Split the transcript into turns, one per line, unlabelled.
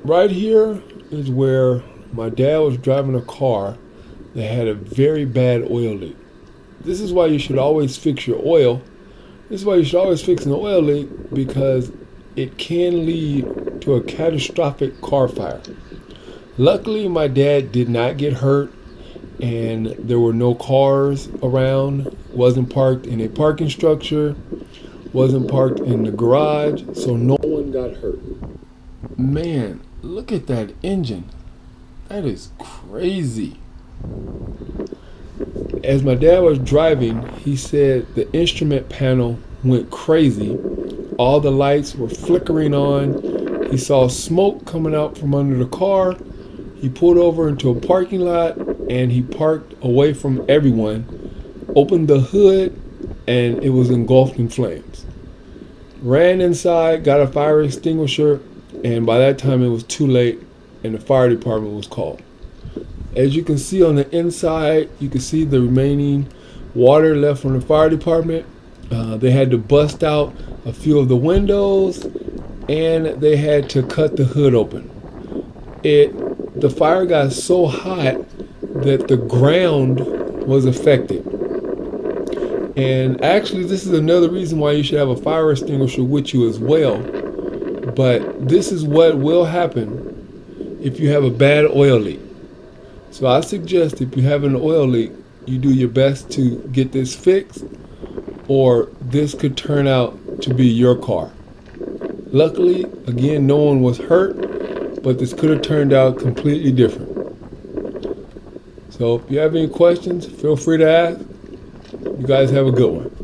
Right here is where my dad was driving a car that had a very bad oil leak. This is why you should always fix your oil. This is why you should always fix an oil leak, because it can lead to a catastrophic car fire. Luckily, my dad did not get hurt, and there were no cars around. Wasn't parked in a parking structure. Wasn't parked in the garage, so no one got hurt. Man, look at that engine. That is crazy. As my dad was driving, he said the instrument panel went crazy. All the lights were flickering on. He saw smoke coming out from under the car. He pulled over into a parking lot and he parked away from everyone, opened the hood, and it was engulfed in flames. Ran inside, got a fire extinguisher, and by that time it was too late and the fire department was called. As you can see on the inside, you can see the remaining water left from the fire department. They had to bust out a few of the windows and they had to cut the hood open. The fire got so hot that the ground was affected. And actually, this is another reason why you should have a fire extinguisher with you as well. But this is what will happen if you have a bad oil leak. So I suggest if you have an oil leak, you do your best to get this fixed, or this could turn out to be your car. Luckily, again, no one was hurt, but this could have turned out completely different. So if you have any questions, feel free to ask. You guys have a good one.